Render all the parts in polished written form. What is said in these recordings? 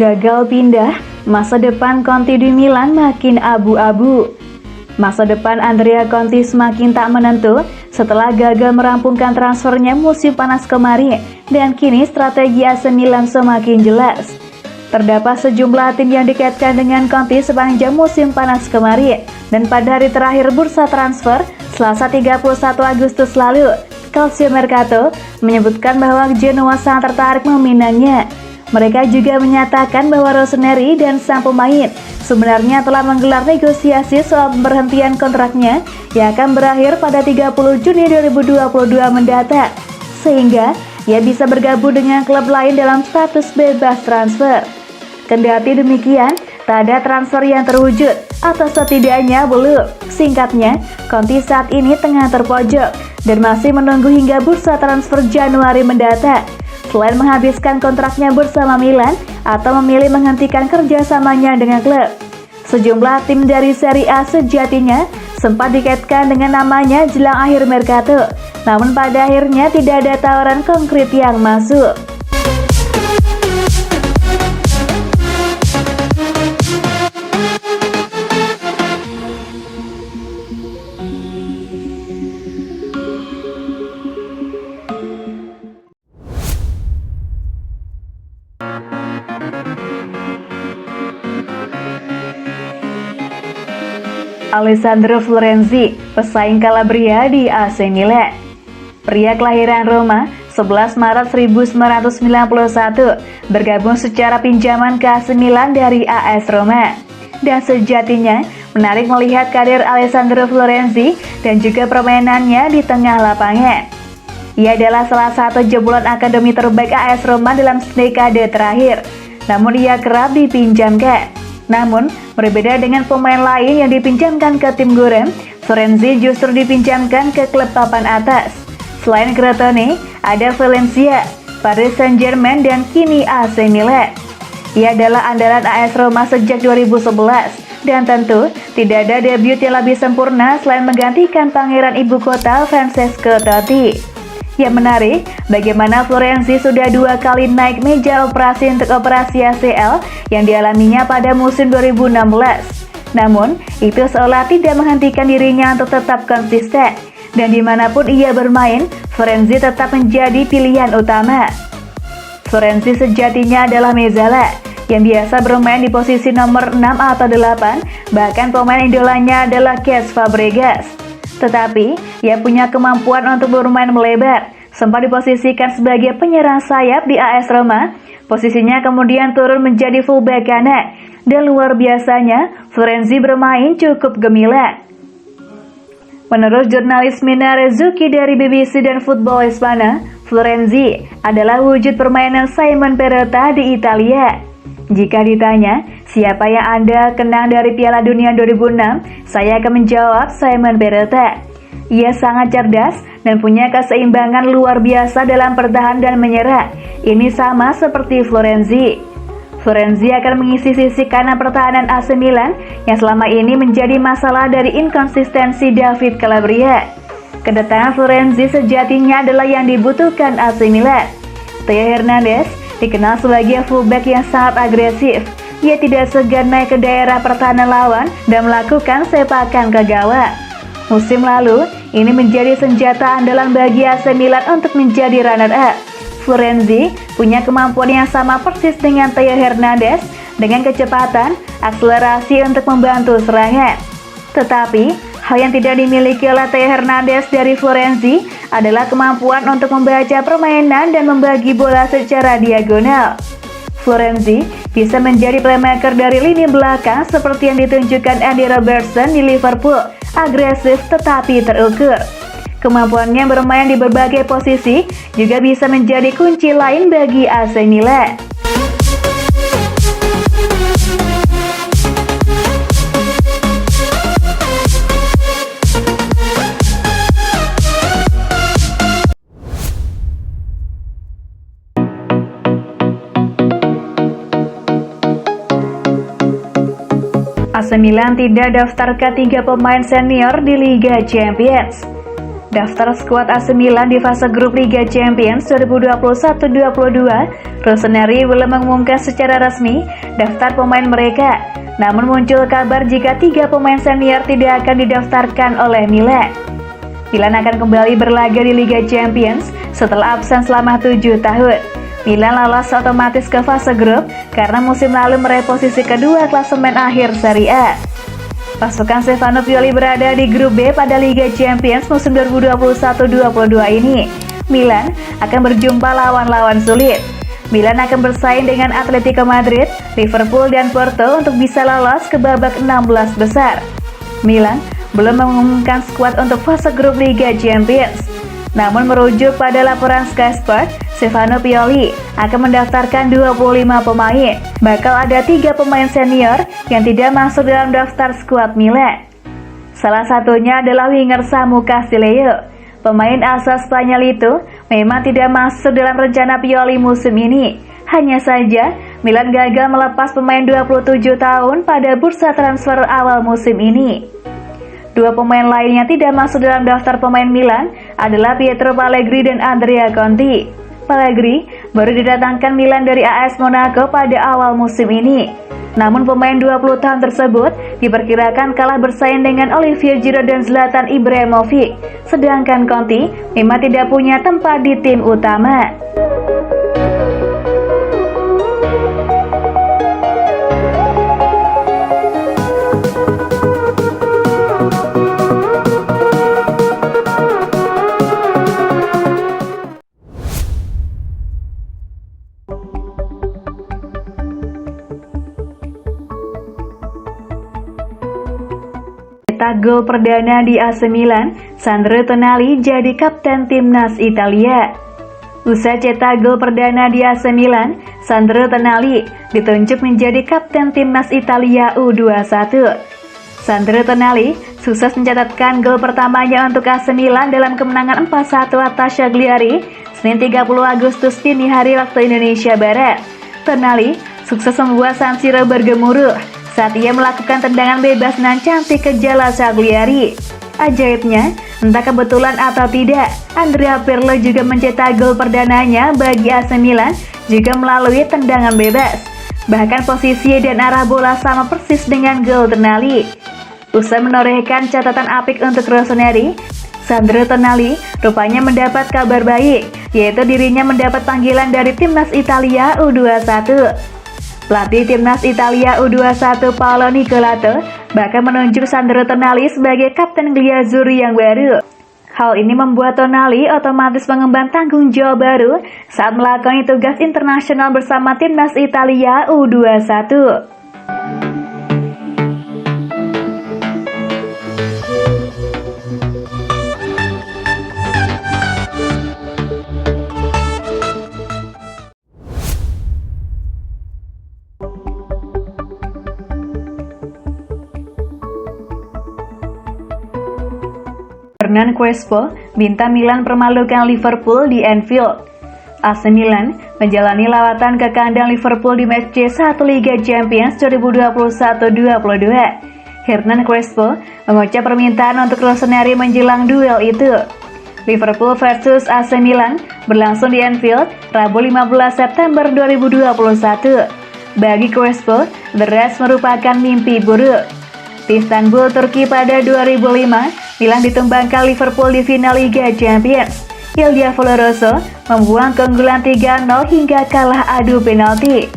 Gagal pindah, masa depan Conte di Milan makin abu-abu. Masa depan Andrea Conte semakin tak menentu setelah gagal merampungkan transfernya musim panas kemarin, dan kini strategi AC Milan semakin jelas. Terdapat sejumlah tim yang dikaitkan dengan Conte sepanjang musim panas kemarin, dan pada hari terakhir bursa transfer, Selasa 31 Agustus lalu, Calcio Mercato menyebutkan bahwa Genoa sangat tertarik meminangnya. Mereka juga menyatakan bahwa Rossoneri dan sang pemain sebenarnya telah menggelar negosiasi soal pemberhentian kontraknya yang akan berakhir pada 30 Juni 2022 mendatang, sehingga ia bisa bergabung dengan klub lain dalam status bebas transfer. Kendati demikian, tak ada transfer yang terwujud, atau setidaknya belum. Singkatnya, Conte saat ini tengah terpojok dan masih menunggu hingga bursa transfer Januari mendatang. Selain menghabiskan kontraknya bersama Milan atau memilih menghentikan kerjasamanya dengan klub, sejumlah tim dari Serie A sejatinya sempat dikaitkan dengan namanya jelang akhir Mercato. Namun pada akhirnya tidak ada tawaran konkret yang masuk. Alessandro Florenzi, pesaing Calabria di AC Milan. Pria kelahiran Roma 11 Maret 1991 bergabung secara pinjaman ke AC Milan dari AS Roma. Dan sejatinya menarik melihat karir Alessandro Florenzi dan juga permainannya di tengah lapangan. Ia adalah salah satu jebolan akademi terbaik AS Roma dalam dekade terakhir, namun ia kerap dipinjamkan. Namun, berbeda dengan pemain lain yang dipinjamkan ke tim Gurem, Florenzi justru dipinjamkan ke klub papan atas. Selain Crotone, ada Valencia, Paris Saint-Germain, dan kini AC Milan. Ia adalah andalan AS Roma sejak 2011, dan tentu tidak ada debut yang lebih sempurna selain menggantikan pangeran ibu kota Francesco Totti. Yang menarik, bagaimana Florenzi sudah 2 kali naik meja operasi untuk operasi ACL yang dialaminya pada musim 2016. Namun, itu seolah tidak menghentikan dirinya untuk tetap konsisten, dan dimanapun ia bermain, Florenzi tetap menjadi pilihan utama. Florenzi sejatinya adalah Mezzala, yang biasa bermain di posisi nomor 6 atau 8, bahkan pemain idolanya adalah Cesc Fabregas. Tetapi, ia punya kemampuan untuk bermain melebar, sempat diposisikan sebagai penyerang sayap di AS Roma, posisinya kemudian turun menjadi fullback kanan, dan luar biasanya, Florenzi bermain cukup gemilang. Menurut jurnalis Mina Rezzuki dari BBC dan Football Espana, Florenzi adalah wujud permainan Simon Perrotta di Italia. Jika ditanya, siapa yang Anda kenang dari Piala Dunia 2006? Saya akan menjawab Simon Perrotta. Ia sangat cerdas dan punya keseimbangan luar biasa dalam bertahan dan menyerang. Ini sama seperti Florenzi. Florenzi akan mengisi sisi kanan pertahanan AC Milan yang selama ini menjadi masalah dari inkonsistensi David Calabria. Kedatangan Florenzi sejatinya adalah yang dibutuhkan AC Milan. Theo Hernandez dikenal sebagai fullback yang sangat agresif. Ia tidak segan naik ke daerah pertahanan lawan dan melakukan sepakan ke gawang. Musim lalu, ini menjadi senjata andalan bagi AC Milan untuk menjadi runner-up. Florenzi punya kemampuan yang sama persis dengan Theo Hernandez dengan kecepatan, akselerasi untuk membantu serangan. Tetapi, hal yang tidak dimiliki oleh Theo Hernandez dari Florenzi adalah kemampuan untuk membaca permainan dan membagi bola secara diagonal. Florenzi bisa menjadi playmaker dari lini belakang seperti yang ditunjukkan Andy Robertson di Liverpool, agresif tetapi terukur. Kemampuannya bermain di berbagai posisi juga bisa menjadi kunci lain bagi AC Milan. AC Milan tidak daftar ke 3 pemain senior di Liga Champions. Daftar skuad AC Milan di fase grup Liga Champions 2021-22, Rossoneri belum mengumumkan secara resmi daftar pemain mereka. Namun muncul kabar jika 3 pemain senior tidak akan didaftarkan oleh Milan. Milan akan kembali berlaga di Liga Champions setelah absen selama 7 tahun. Milan lolos otomatis ke fase grup karena musim lalu meraih posisi kedua klasemen akhir Serie A. Pasukan Stefano Pioli berada di grup B pada Liga Champions musim 2021-22 ini. Milan akan berjumpa lawan-lawan sulit. Milan akan bersaing dengan Atletico Madrid, Liverpool, dan Porto untuk bisa lolos ke babak 16 besar. Milan belum mengumumkan skuad untuk fase grup Liga Champions. Namun merujuk pada laporan Sky Sports, Stefano Pioli akan mendaftarkan 25 pemain. Bakal ada 3 pemain senior yang tidak masuk dalam daftar skuad Milan. Salah satunya adalah winger Samu Castillejo. Pemain asal Spanyol itu memang tidak masuk dalam rencana Pioli musim ini. Hanya saja, Milan gagal melepas pemain 27 tahun pada bursa transfer awal musim ini. 2 pemain lainnya tidak masuk dalam daftar pemain Milan adalah Pietro Pellegrini dan Andrea Conti. Pellegrini baru didatangkan Milan dari AS Monaco pada awal musim ini. Namun pemain 20 tahun tersebut diperkirakan kalah bersaing dengan Olivier Giroud dan Zlatan Ibrahimovic. Sedangkan Conti memang tidak punya tempat di tim utama. Cetak gol perdana di AC Milan, Sandro Tonali jadi kapten timnas Italia. Usai cetak gol perdana di AC Milan, Sandro Tonali ditunjuk menjadi kapten timnas Italia U21. Sandro Tonali sukses mencatatkan gol pertamanya untuk AC Milan dalam kemenangan 4-1 atas Cagliari, Senin 30 Agustus dini hari waktu Indonesia Barat. Tonali sukses membuat San Siro bergemuruh saat ia melakukan tendangan bebas nan cantik ke jala Cagliari. Ajaibnya, entah kebetulan atau tidak, Andrea Pirlo juga mencetak gol perdananya bagi AC Milan juga melalui tendangan bebas. Bahkan posisi dan arah bola sama persis dengan gol Tonali. Usai menorehkan catatan apik untuk Rossoneri, Sandro Tonali rupanya mendapat kabar baik, yaitu dirinya mendapat panggilan dari timnas Italia U21. Pelatih timnas Italia U21 Paolo Nicolato bahkan menunjuk Sandro Tonali sebagai kapten Gliazzurri yang baru. Hal ini membuat Tonali otomatis mengemban tanggung jawab baru saat melakoni tugas internasional bersama timnas Italia U21. Hernan Crespo minta Milan permalukan Liverpool di Anfield. AC Milan menjalani lawatan ke kandang Liverpool di match C1 Liga Champions 2021-22. Hernan Crespo mengucap permintaan untuk Rossoneri menjelang duel itu. Liverpool versus AC Milan berlangsung di Anfield Rabu 15 September 2021. Bagi Crespo, The Reds merupakan mimpi buruk. Di Istanbul, Turki pada 2005, Milan ditumbangkan Liverpool di final Liga Champions. Il Diavolo Rosso membuang keunggulan 3-0 hingga kalah adu penalti.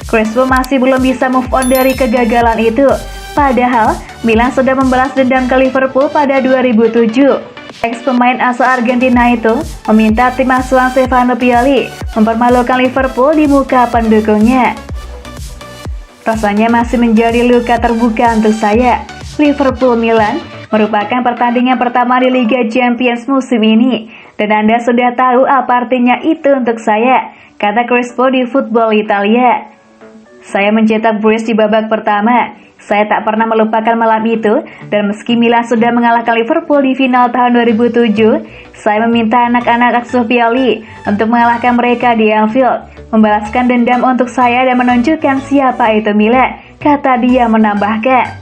Crespo masih belum bisa move on dari kegagalan itu. Padahal, Milan sudah membalas dendam ke Liverpool pada 2007. Ex-pemain asal Argentina itu meminta tim asuhan Stefano Pioli mempermalukan Liverpool di muka pendukungnya. Rasanya masih menjadi luka terbuka untuk saya. Liverpool-Milan merupakan pertandingan pertama di Liga Champions musim ini, dan Anda sudah tahu apa artinya itu untuk saya, kata Crespo di Football Italia. Saya mencetak brace di babak pertama. Saya tak pernah melupakan malam itu, dan meski Milan sudah mengalahkan Liverpool di final tahun 2007, saya meminta anak-anak asuh Pioli untuk mengalahkan mereka di Anfield, membalaskan dendam untuk saya dan menunjukkan siapa itu Milan, kata dia menambahkan.